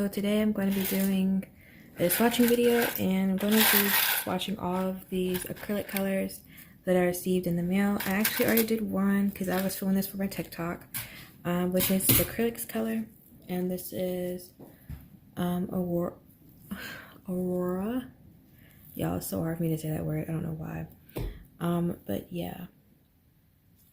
So today I'm going to be doing a swatching video, and I'm going to be swatching all of these acrylic colors that I received in the mail. I actually already did one because I was filming this for my TikTok, which is the Krylx color, and this is Aurora. Y'all, it's so hard for me to say that word. I don't know why. But yeah.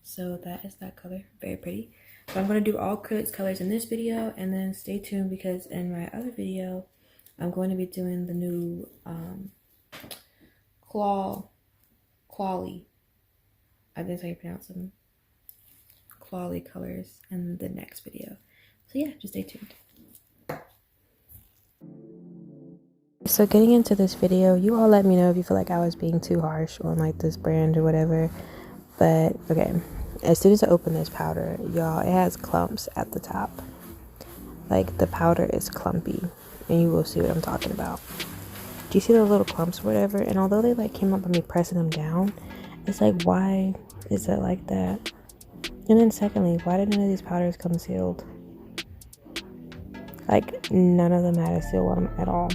So that is that color. Very pretty. So I'm going to do all Krylx colors in this video, and then stay tuned because in my other video, I'm going to be doing the new Clawly. I think that's how you pronounce them. Clawly colors in the next video. So yeah, just stay tuned. So getting into this video, you all let me know if you feel like I was being too harsh on like this brand or whatever. But okay, as soon as I open this powder, y'all, it has clumps at the top. Like the powder is clumpy, and you will see what I'm talking about. Do you see the little clumps or whatever? And although they like came up by me pressing them down, it's like, why is it like that? And then secondly, why did none of these powders come sealed? Like none of them had a seal on them at all.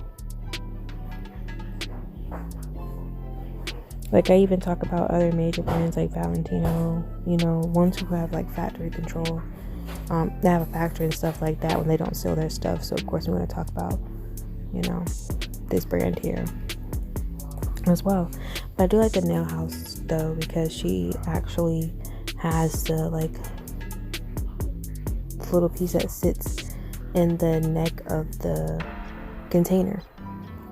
Like I even talk about other major brands like Valentino, you know, ones who have like factory control. They have a factory and stuff like that when they don't seal their stuff. So of course I'm going to talk about, you know, this brand here as well. But I do like the Nail Hause though, because she actually has the like little piece that sits in the neck of the container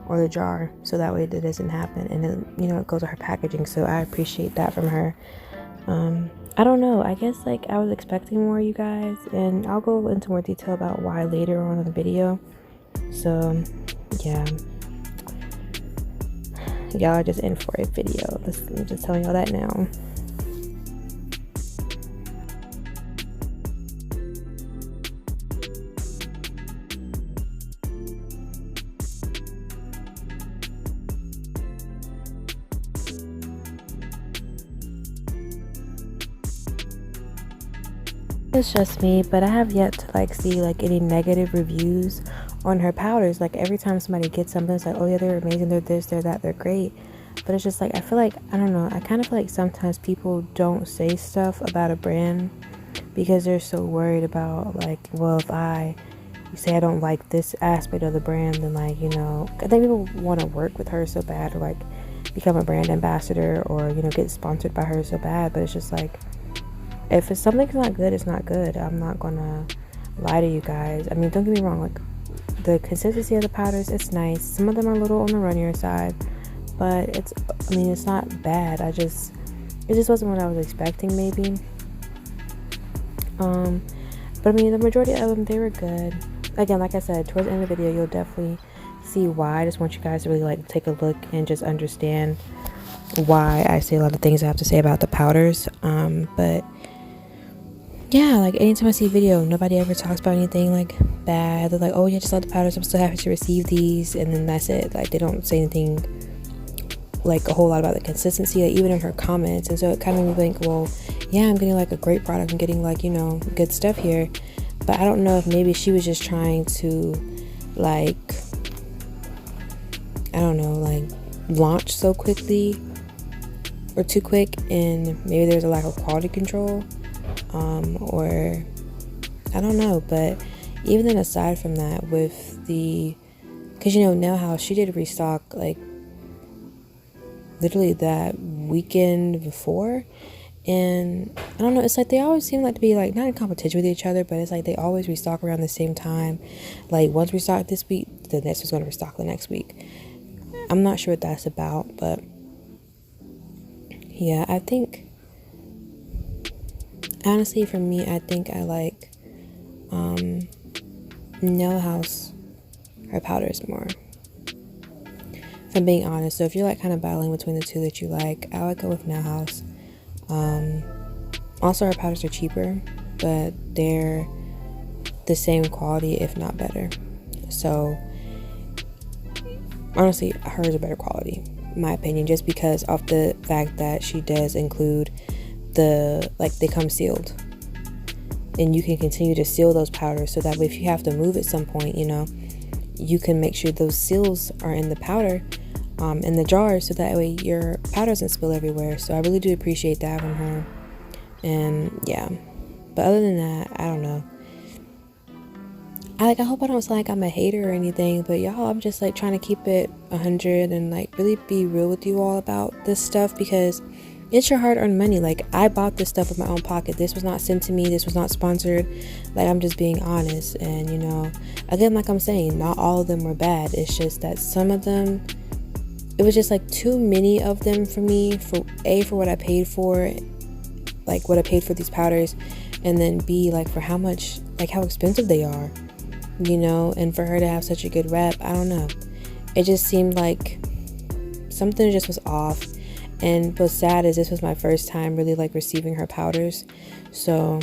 or the jar, so that way that doesn't happen, and then, you know, it goes to her packaging. So I appreciate that from her. I don't know, I guess like I was expecting more, you guys, and I'll go into more detail about why later on in the video. So yeah, y'all are just in for a video. I'm just telling y'all that now. It's just me, but I have yet to like see like any negative reviews on her powders. Like every time somebody gets something, it's like, oh yeah, they're amazing, they're this, they're that, they're great. But it's just like, I feel like, I don't know, I kind of feel like sometimes people don't say stuff about a brand because they're so worried about like, well, if you say I don't like this aspect of the brand, then like, you know, I think people want to work with her so bad, or like become a brand ambassador, or, you know, get sponsored by her so bad. But it's just like, if it's something's not good, it's not good. I'm not gonna lie to you guys. I mean, don't get me wrong, like the consistency of the powders, it's nice. Some of them are a little on the runnier side, but it's not bad. It just wasn't what I was expecting, maybe. But I mean, the majority of them, they were good. Again, like I said, towards the end of the video, you'll definitely see why. I just want you guys to really like take a look and just understand why I say a lot of things I have to say about the powders. But yeah, like anytime I see a video, nobody ever talks about anything like bad. They're like, oh yeah, just love the powders, I'm so happy to receive these, and then that's it. Like they don't say anything like a whole lot about the consistency, like, even in her comments. And so it kind of made me think, well, yeah, I'm getting like a great product, I'm getting like, you know, good stuff here. But I don't know if maybe she was just trying to like, I don't know, like launch so quickly or too quick, and maybe there's a lack of quality control, or I don't know. But even then, aside from that, with because you know, Nail Hause, she did restock like literally that weekend before, and I don't know, it's like they always seem like to be like not in competition with each other, but it's like they always restock around the same time. Like once we restock this week, the next one's going to restock the next week. I'm not sure what that's about, but yeah, I think honestly for me, I think I like Nail Hause, her powders more, if I'm being honest. So if you're like kind of battling between the two that you like, I would go with Nail Hause. Also her powders are cheaper, but they're the same quality, if not better. So honestly, hers are better quality, in my opinion, just because of the fact that she does include they come sealed, and you can continue to seal those powders, so that way if you have to move at some point, you know, you can make sure those seals are in the powder, in the jar, so that way your powder doesn't spill everywhere. So I really do appreciate that from her. And yeah, but other than that, I don't know. I hope I don't sound like I'm a hater or anything, but y'all, I'm just like trying to keep it 100 and like really be real with you all about this stuff, because it's your hard-earned money. Like, I bought this stuff with my own pocket. This was not sent to me. This was not sponsored. Like, I'm just being honest. And you know, again, like I'm saying, not all of them were bad. It's just that some of them, it was just like too many of them for me, for what I paid for, like what I paid for these powders, and then B, like for how much, like how expensive they are, you know. And for her to have such a good rep, I don't know, it just seemed like something just was off. And what's sad is this was my first time really like receiving her powders, so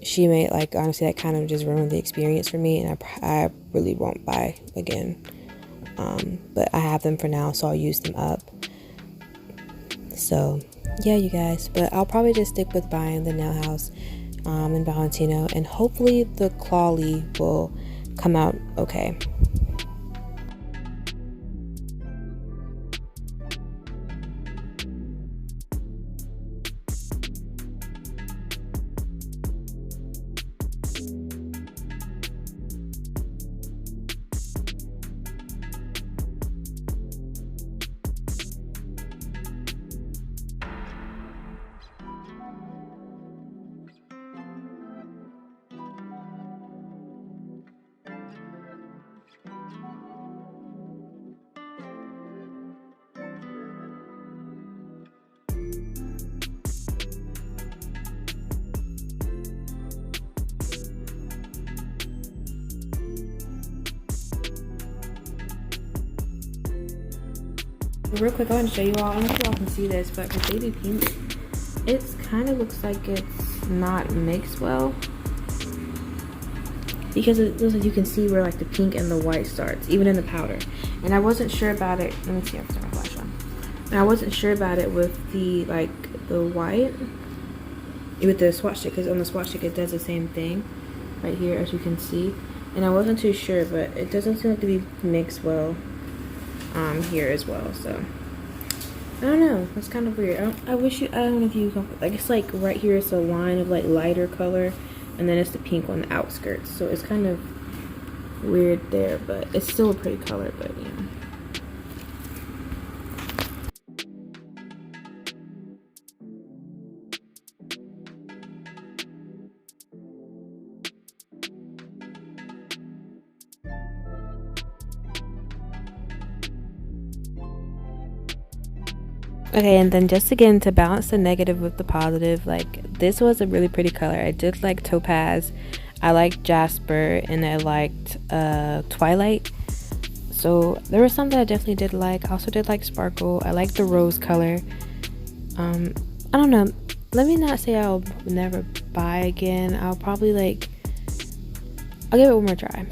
she made, like, honestly, that kind of just ruined the experience for me, and I really won't buy again. But I have them for now, so I'll use them up. So yeah, you guys, but I'll probably just stick with buying the Nail House in Valentino, and hopefully the Clawly will come out okay. Real quick, I want to show you all. I don't know if y'all can see this, but for baby pink, it's kind of looks like it's not mixed well, because it looks like you can see where like the pink and the white starts, even in the powder. And I wasn't sure about it. Let me see. I'll turn my flash on. And I wasn't sure about it with the the white, with the swatch stick, because on the swatch stick it does the same thing right here, as you can see. And I wasn't too sure, but it doesn't seem like to be mixed well here as well. So I don't know, it's kind of weird. I don't know if you can, like, it's like right here it's a line of like lighter color, and then it's the pink on the outskirts, so it's kind of weird there, but it's still a pretty color. But yeah. Okay, and then just again to balance the negative with the positive, like this was a really pretty color. I did like Topaz, I liked Jasper, and I liked Twilight. So there were some that I definitely did like. I also did like Sparkle. I like the rose color. I don't know, let me not say I'll never buy again. I'll probably I'll give it one more try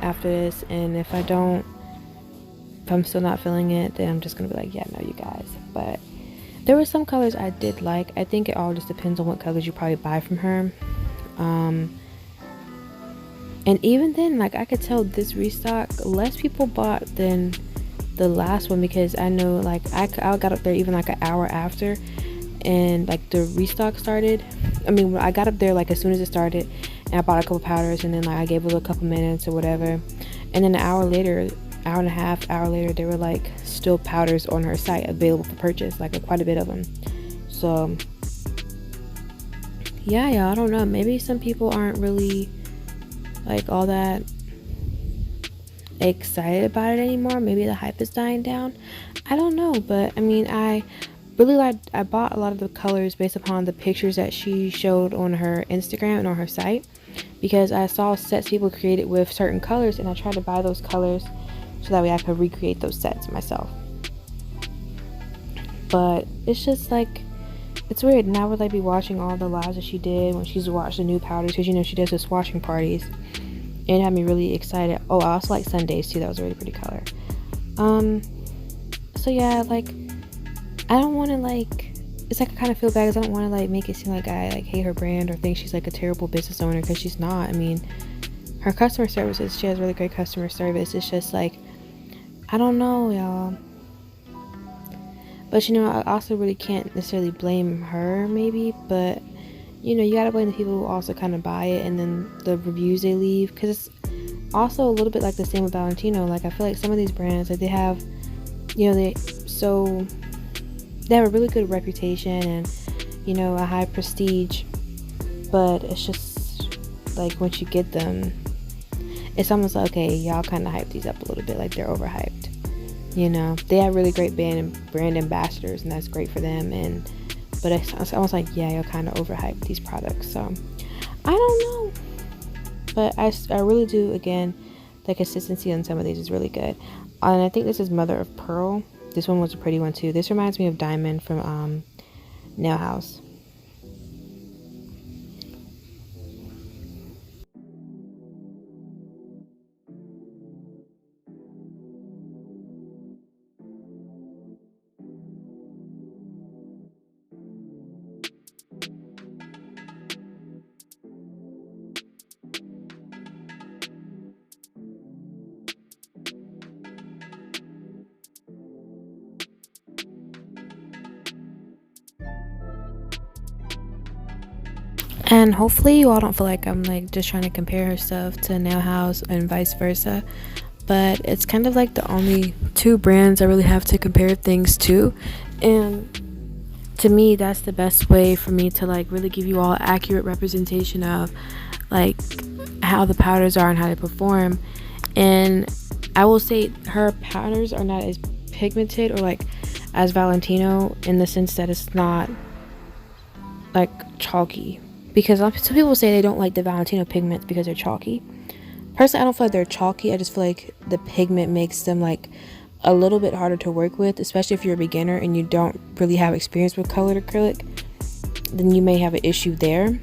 after this, and if I'm still not feeling it, then I'm just gonna be like, yeah, no, you guys. But there were some colors I did like. I think it all just depends on what colors you probably buy from her. And even then, like, I could tell this restock less people bought than the last one, because I know like I got up there even like an hour after, and like the restock started. I mean, I got up there like as soon as it started, and I bought a couple powders, and then like I gave it a couple minutes or whatever, and then an hour later, hour and a half hour later, there were like still powders on her site available for purchase, like quite a bit of them. So yeah, I don't know, maybe some people aren't really like all that excited about it anymore. Maybe the hype is dying down, I don't know. But I mean, I bought a lot of the colors based upon the pictures that she showed on her Instagram and on her site, because I saw sets people created with certain colors, and I tried to buy those colors so that way I could recreate those sets myself. But it's just like, it's weird. Now would I be watching all the lives that she did when she's watched the new powders, because you know she does the swatching parties, and it had me really excited. Oh, I also like Sundaze too. That was a really pretty color. So yeah, like I don't want to like, it's like I kind of feel bad because I don't want to like make it seem like I like hate her brand or think she's like a terrible business owner, because she's not. I mean, her customer services, she has really great customer service. It's just like, I don't know, y'all. But you know, I also really can't necessarily blame her, maybe, but you know, you gotta blame the people who also kind of buy it and then the reviews they leave, because it's also a little bit like the same with Valentino. Like, I feel like some of these brands, like, they have, you know, they have a really good reputation and, you know, a high prestige, but it's just like once you get them, it's almost like, okay, y'all kind of hype these up a little bit, like they're overhyped. You know, they have really great brand ambassadors, and that's great for them. But it's almost like, yeah, you're kind of overhyped these products. So I don't know, but I really do. Again, the consistency on some of these is really good. And I think this is Mother of Pearl. This one was a pretty one too. This reminds me of Diamond from Nail House. And hopefully you all don't feel like I'm like just trying to compare her stuff to Nail House and vice versa. But it's kind of like the only two brands I really have to compare things to. And to me, that's the best way for me to like really give you all accurate representation of like how the powders are and how they perform. And I will say her powders are not as pigmented or like as Valentino, in the sense that it's not like chalky, because some people say they don't like the Valentino pigments because they're chalky. Personally, I don't feel like they're chalky. I just feel like the pigment makes them like a little bit harder to work with, especially if you're a beginner and you don't really have experience with colored acrylic. Then you may have an issue there.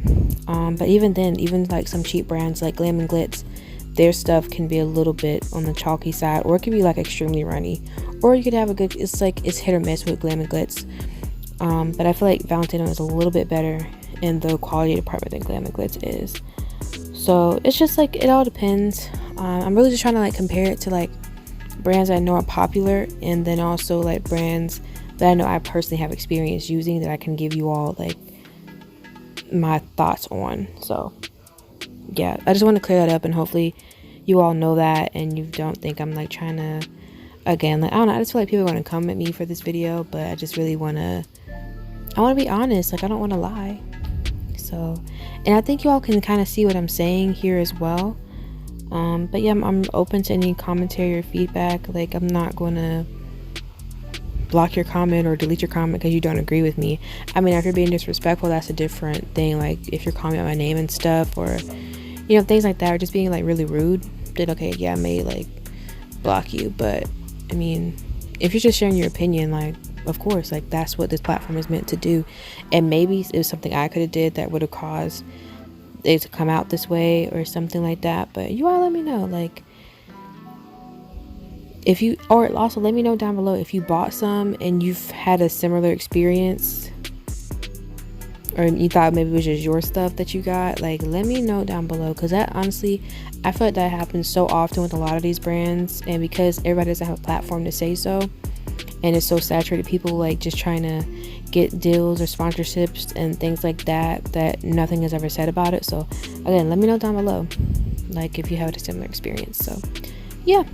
But even then, even like some cheap brands like Glam and Glitz, their stuff can be a little bit on the chalky side, or it could be like extremely runny, or you could have a good, it's like it's hit or miss with Glam and Glitz. But I feel like Valentino is a little bit better in the quality department than Glam and Glitz is. So it's just like, it all depends. I'm really just trying to like compare it to like brands I know are popular, and then also like brands that I know I personally have experience using, that I can give you all like my thoughts on. So yeah, I just want to clear that up, and hopefully you all know that and you don't think I'm like trying to, again, like, I don't know, I just feel like people are going to come at me for this video, but I just really want to be honest. Like, I don't want to lie. So, and I think you all can kind of see what I'm saying here as well. But yeah, I'm open to any commentary or feedback. Like, I'm not going to block your comment or delete your comment because you don't agree with me. I mean, if you're being disrespectful, that's a different thing. Like, if you're calling out my name and stuff, or, you know, things like that, or just being like really rude, then okay, yeah, I may like block you. But I mean, if you're just sharing your opinion, like, of course, like, that's what this platform is meant to do. And maybe it was something I could have did that would have caused it to come out this way or something like that. But you all let me know, like, if you, or also let me know down below if you bought some and you've had a similar experience, or you thought maybe it was just your stuff that you got. Like, let me know down below, because that, honestly, I feel like that happens so often with a lot of these brands. And because everybody doesn't have a platform to say so, and it's so saturated, people like just trying to get deals or sponsorships and things like that, that nothing is ever said about it. So again, let me know down below, like, if you had a similar experience. So yeah.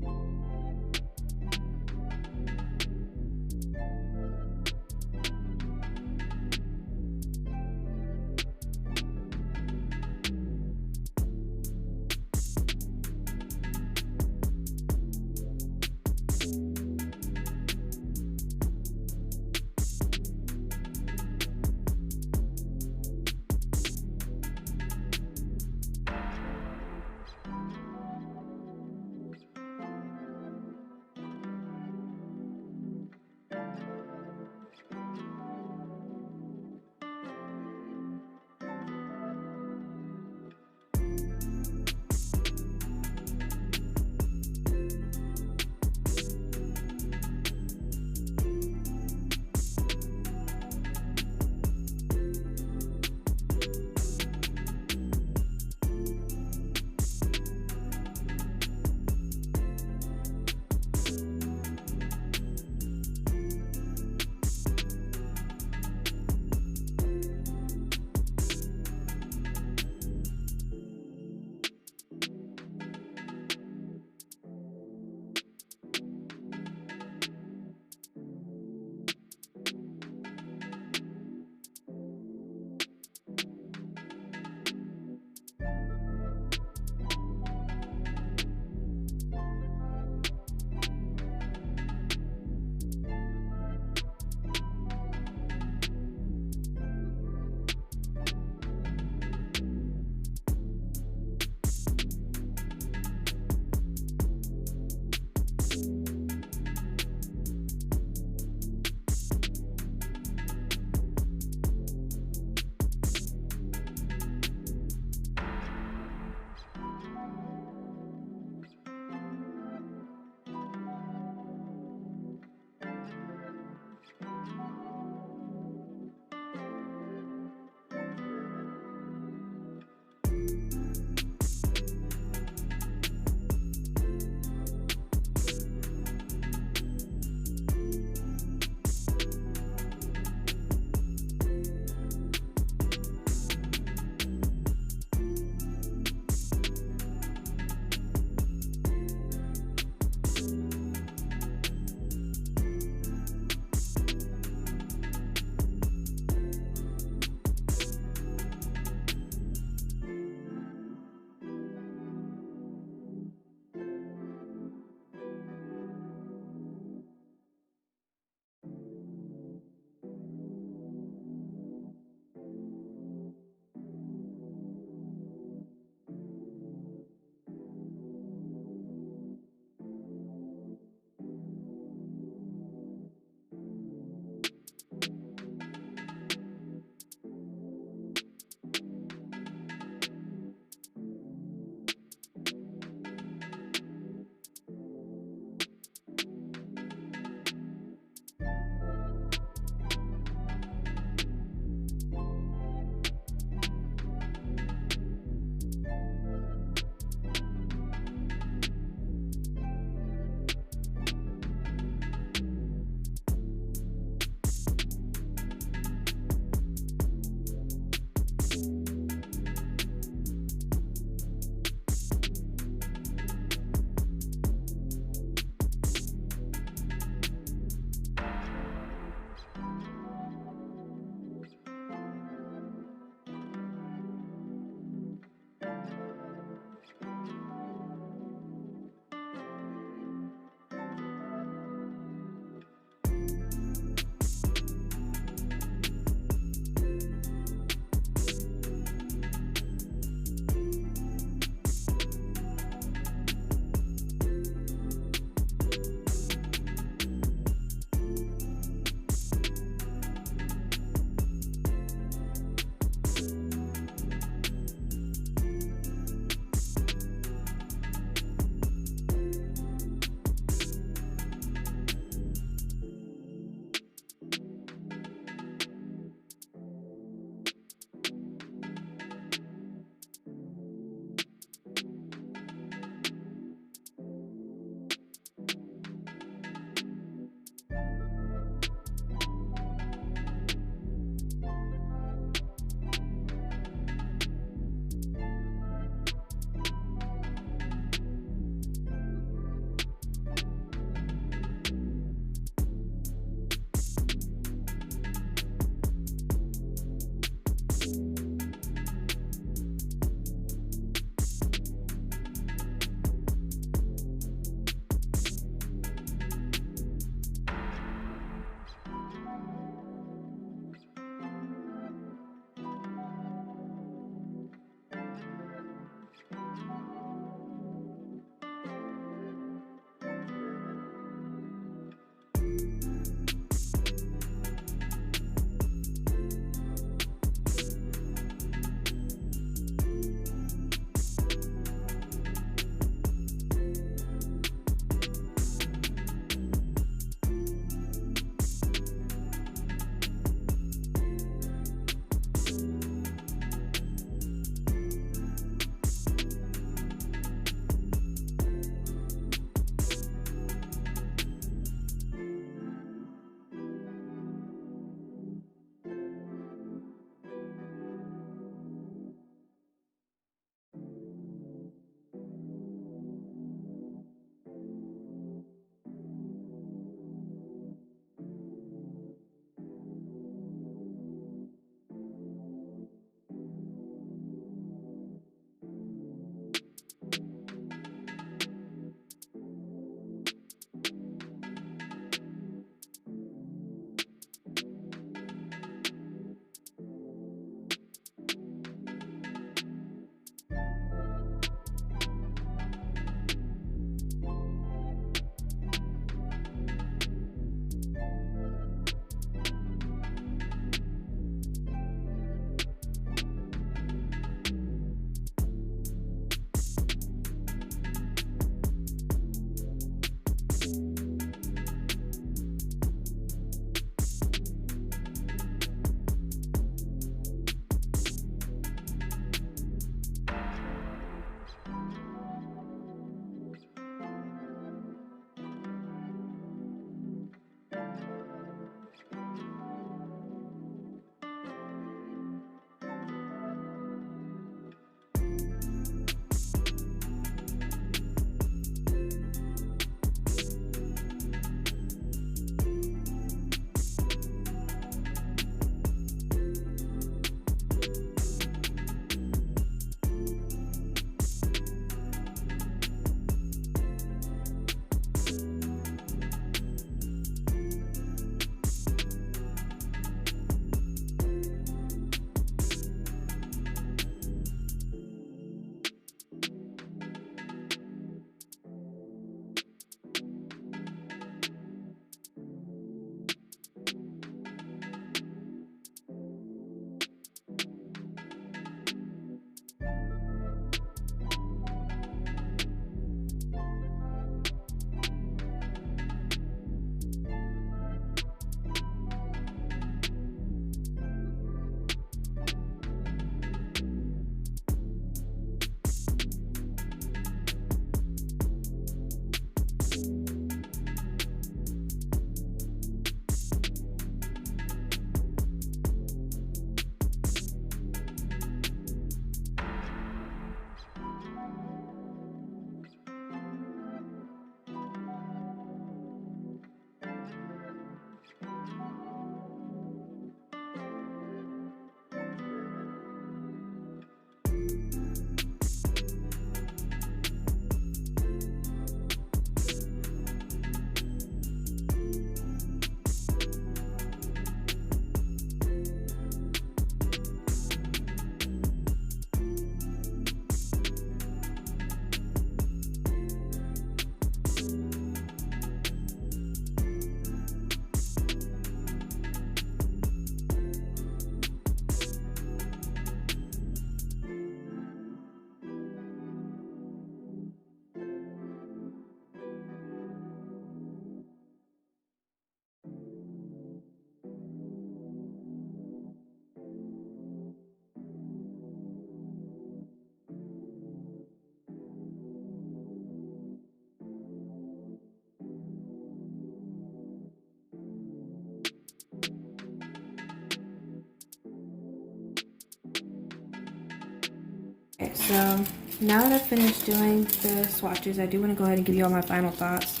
So now that I've finished doing the swatches, I do want to go ahead and give you all my final thoughts.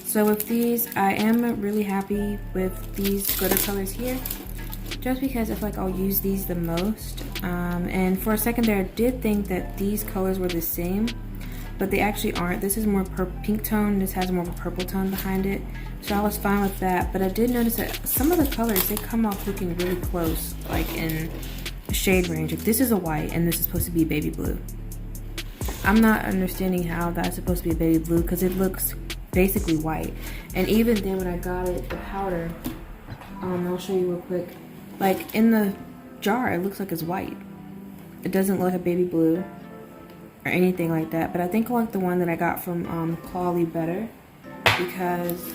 So with these, I am really happy with these glitter colors here, just because I feel like I'll use these the most. And for a second there, I did think that these colors were the same, but they actually aren't. This is more pink tone, this has more of a purple tone behind it. So I was fine with that, but I did notice that some of the colors, they come off looking really close, like in shade range. Like this is a white and this is supposed to be baby blue. I'm not understanding how that's supposed to be a baby blue because it looks basically white. And even then when I got it, the powder, I'll show you real quick. Like in the jar, it looks like it's white. It doesn't look like a baby blue or anything like that. But I think I like the one that I got from Clawley better, because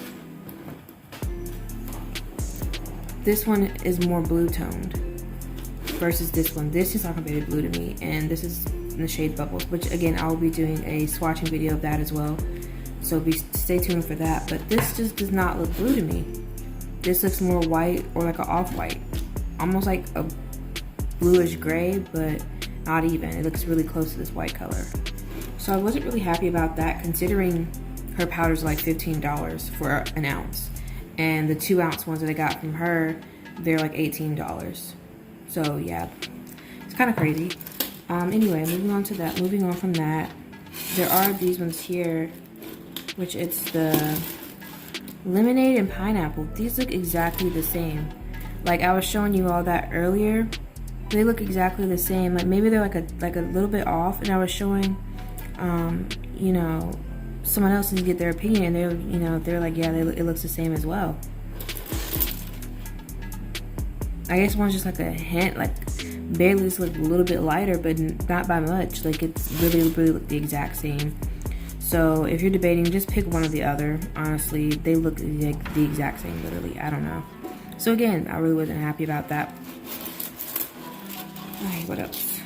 this one is more blue toned versus this one. This is like a baby blue to me, and this is in the shade Bubbles, which again, I will be doing a swatching video of that as well. So stay tuned for that. But this just does not look blue to me. This looks more white, or like an off-white. Almost like a bluish gray, but not even. It looks really close to this white color. So I wasn't really happy about that, considering her powder's like $15 for an ounce. And the 2-ounce ones that I got from her, they're like $18. So yeah, it's kind of crazy. Anyway, moving on from that, there are these ones here, which it's the lemonade and pineapple. These look exactly the same. Like I was showing you all that earlier, they look exactly the same. Like maybe they're like a little bit off, and I was showing you know, someone else to get their opinion, and they're like, yeah, it looks the same as well. I guess one's just like a hint, like barely just look a little bit lighter, but not by much. Like it's really look the exact same. So if you're debating, just pick one or the other. Honestly, they look like the exact same, literally. I don't know. So again, I really wasn't happy about that. Alright, what else?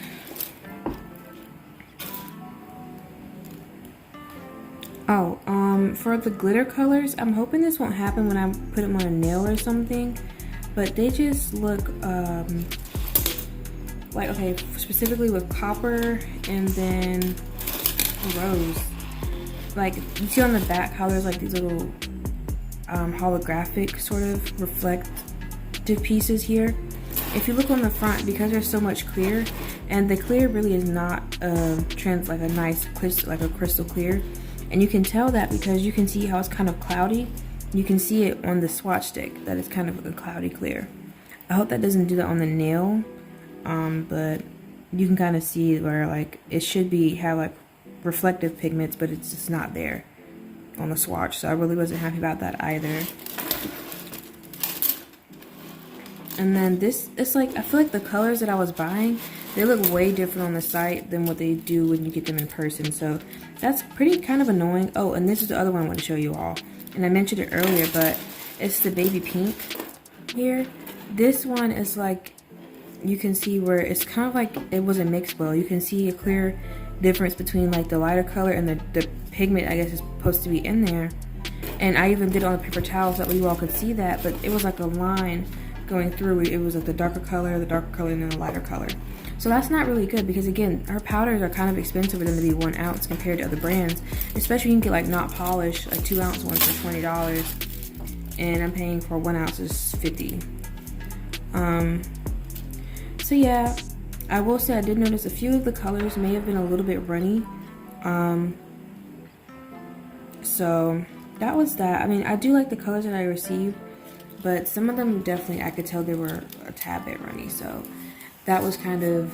Oh, for the glitter colors, I'm hoping this won't happen when I put them on a nail or something, but they just look like, okay, specifically with copper and then rose. Like you see on the back how there's like these little holographic sort of reflective pieces here. If you look on the front, because there's so much clear, and the clear really is not like a nice crystal clear, and you can tell that because you can see how it's kind of cloudy. You can see it on the swatch stick that it's kind of a cloudy clear. I hope that doesn't do that on the nail, but you can kind of see where like it should have like reflective pigments, but it's just not there on the swatch. So I really wasn't happy about that either. And then this, it's like, I feel like the colors that I was buying, they look way different on the site than what they do when you get them in person. So that's pretty kind of annoying. Oh, and this is the other one I want to show you all. And I mentioned it earlier, but it's the baby pink here. This one is like, you can see where it's kind of like it was a mixed well. You can see a clear difference between like the lighter color and the pigment, I guess, is supposed to be in there. And I even did it on the paper towels so that you all could see that, but it was like a line going through. It was like the darker color, and then the lighter color. So that's not really good, because again, her powders are kind of expensive for them to be 1 ounce compared to other brands, especially you can get like not polished, like 2-ounce ones for $20, and I'm paying for 1 ounce is $50. So yeah, I will say I did notice a few of the colors may have been a little bit runny. So that was that. I mean, I do like the colors that I received, but some of them definitely, I could tell they were a tad bit runny. So that was kind of,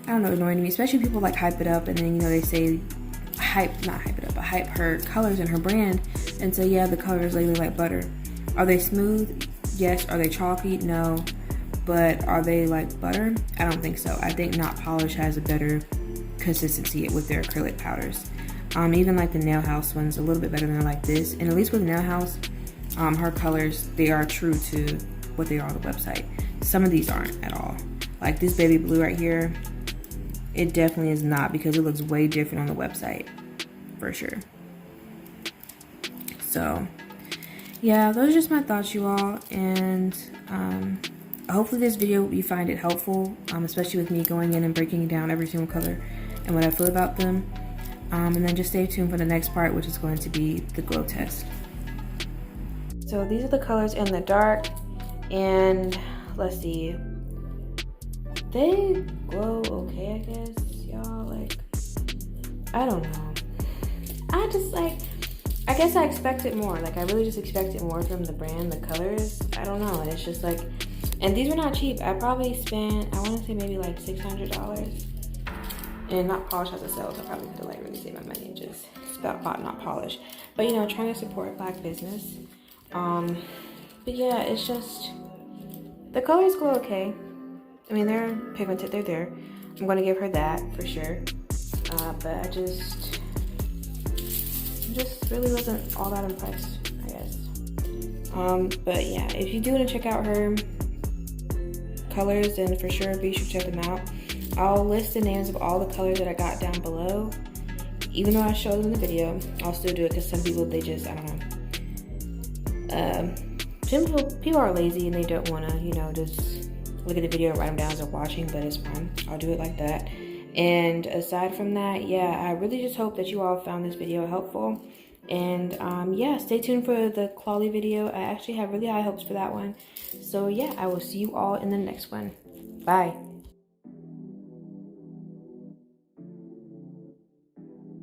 I don't know, annoying to me, especially people like hype it up, and then, they say hype her colors and her brand, and say, yeah, the colors lately like butter. Are they smooth? Yes. Are they chalky? No. But are they like butter? I don't think so. I think Not Polish has a better consistency with their acrylic powders. Even like the Nail House one's a little bit better than like this. And at least with Nail House, her colors, they are true to what they are on the website. Some of these aren't at all. Like this baby blue right here, it definitely is not, because it looks way different on the website, for sure. So yeah, those are just my thoughts, you all. And hopefully this video, you find it helpful, especially with me going in and breaking down every single color and what I feel about them. And then just stay tuned for the next part, which is going to be the glow test. So these are the colors in the dark, and let's see, they glow okay, I guess, y'all. Like, I don't know. I guess I expected more. Like, I really just expected more from the brand, the colors. I don't know. And it's just like, and these were not cheap. I probably spent, I want to say maybe like $600. And not polish as a sales. I probably could have like really saved my money and just bought not polish. But you know, trying to support Black business. But yeah, it's just, the colors glow okay. I mean, they're pigmented, they're there. I'm gonna give her that for sure. But I just really wasn't all that impressed, I guess. But yeah, if you do want to check out her colors, then for sure be sure to check them out. I'll list the names of all the colors that I got down below. Even though I showed them in the video, I'll still do it because some people, they just, I don't know. People are lazy and they don't want to, you know, just look at the video and write them down as they're watching, but it's fine. I'll do it like that. And aside from that, yeah, I really just hope that you all found this video helpful. And yeah, stay tuned for the Clawley video. I actually have really high hopes for that one. So yeah, I will see you all in the next one. Bye.